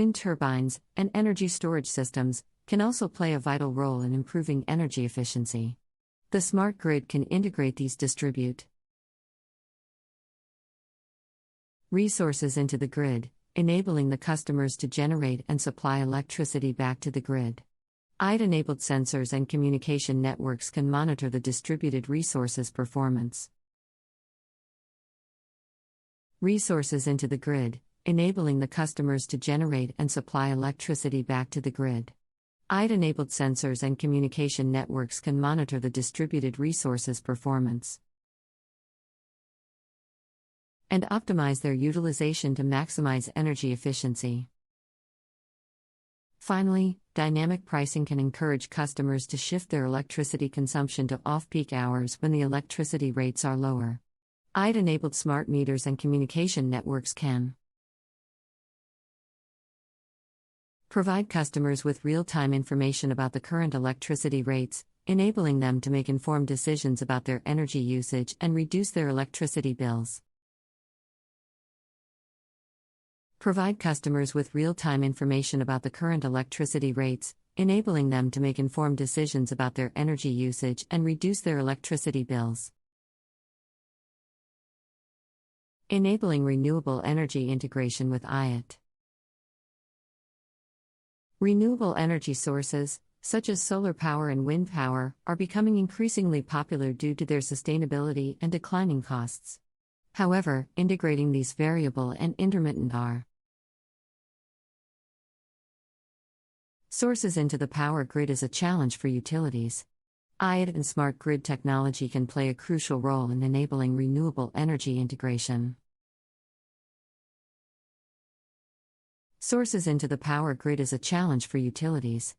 Wind turbines and energy storage systems can also play a vital role in improving energy efficiency. The smart grid can integrate these distribute resources into the grid, enabling the customers to generate and supply electricity back to the grid. IoT-enabled sensors and communication networks can monitor the distributed resources performance. Resources into the grid, enabling the customers to generate and supply electricity back to the grid. IoT-enabled sensors and communication networks can monitor the distributed resources performance and optimize their utilization to maximize energy efficiency. Finally, dynamic pricing can encourage customers to shift their electricity consumption to off-peak hours when the electricity rates are lower. IoT-enabled smart meters and communication networks can provide customers with real-time information about the current electricity rates, enabling them to make informed decisions about their energy usage and reduce their electricity bills. Provide customers with real-time information about the current electricity rates, enabling them to make informed decisions about their energy usage and reduce their electricity bills. Enabling renewable energy integration with IoT. Renewable energy sources, such as solar power and wind power, are becoming increasingly popular due to their sustainability and declining costs. However, integrating these variable and intermittent sources into the power grid is a challenge for utilities. IoT and smart grid technology can play a crucial role in enabling renewable energy integration. Sources into the power grid is a challenge for utilities.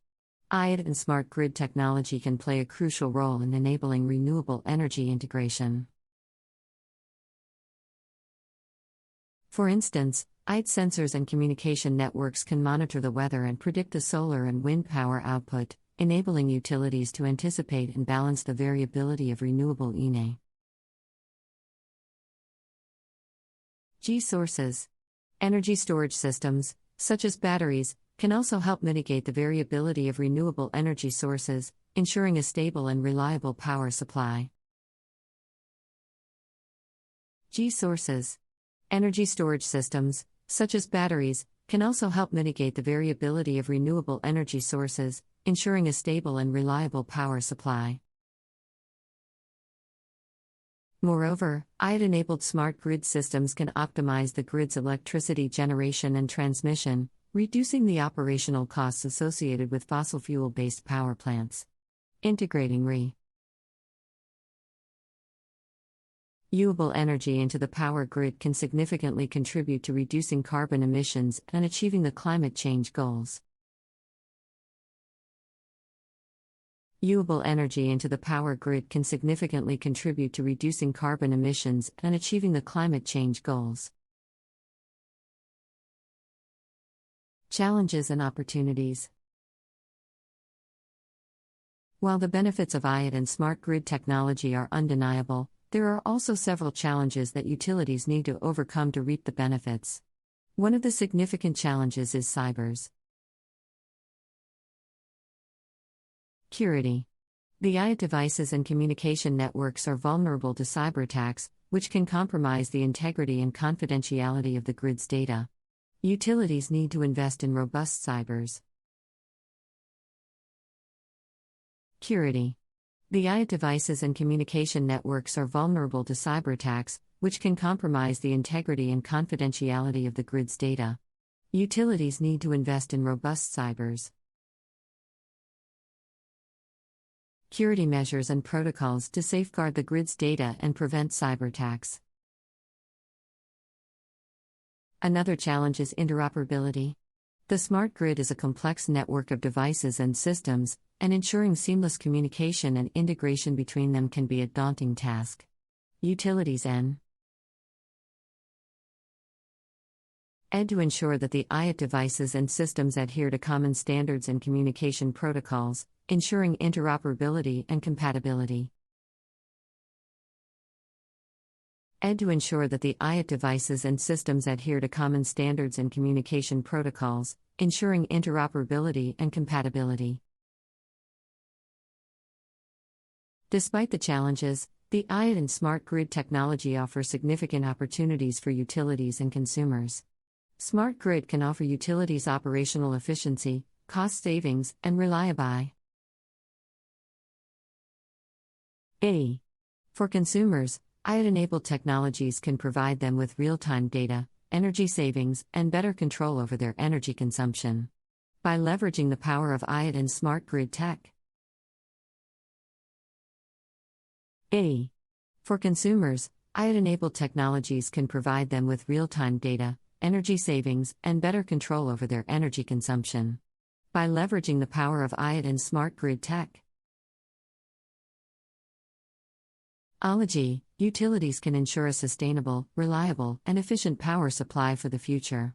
IoT and smart grid technology can play a crucial role in enabling renewable energy integration. For instance, IoT sensors and communication networks can monitor the weather and predict the solar and wind power output, enabling utilities to anticipate and balance the variability of renewable energy sources. Energy storage systems, such as batteries, can also help mitigate the variability of renewable energy sources, ensuring a stable and reliable power supply. Sources. Energy storage systems, such as batteries, can also help mitigate the variability of renewable energy sources, ensuring a stable and reliable power supply. Moreover, IoT-enabled smart grid systems can optimize the grid's electricity generation and transmission, reducing the operational costs associated with fossil fuel-based power plants. Integrating renewable energy into the power grid can significantly contribute to reducing carbon emissions and achieving the climate change goals. Renewable energy into the power grid can significantly contribute to reducing carbon emissions and achieving the climate change goals. Challenges and opportunities. While the benefits of IoT and smart grid technology are undeniable, there are also several challenges that utilities need to overcome to reap the benefits. One of the significant challenges is cybersecurity. The IoT devices and communication networks are vulnerable to cyber attacks, which can compromise the integrity and confidentiality of the grid's data. Utilities need to invest in robust cybersecurity. The IoT devices and communication networks are vulnerable to cyber attacks, which can compromise the integrity and confidentiality of the grid's data. Utilities need to invest in robust cybersecurity measures and protocols to safeguard the grid's data and prevent cyber attacks. Another challenge is interoperability. The smart grid is a complex network of devices and systems, and ensuring seamless communication and integration between them can be a daunting task. Utilities need to ensure that the IoT devices and systems adhere to common standards and communication protocols, ensuring interoperability and compatibility. and to ensure that the IoT devices and systems adhere to common standards and communication protocols, ensuring interoperability and compatibility. Despite the challenges, the IoT and smart grid technology offer significant opportunities for utilities and consumers. Smart grid can offer utilities operational efficiency, cost savings, and reliability. For consumers, IoT-enabled technologies can provide them with real-time data, energy savings, and better control over their energy consumption. By leveraging the power of IoT and smart grid tech. For consumers, IoT-enabled technologies can provide them with real-time data, energy savings, and better control over their energy consumption. By leveraging the power of IoT and smart grid tech. Utilities can ensure a sustainable, reliable, and efficient power supply for the future.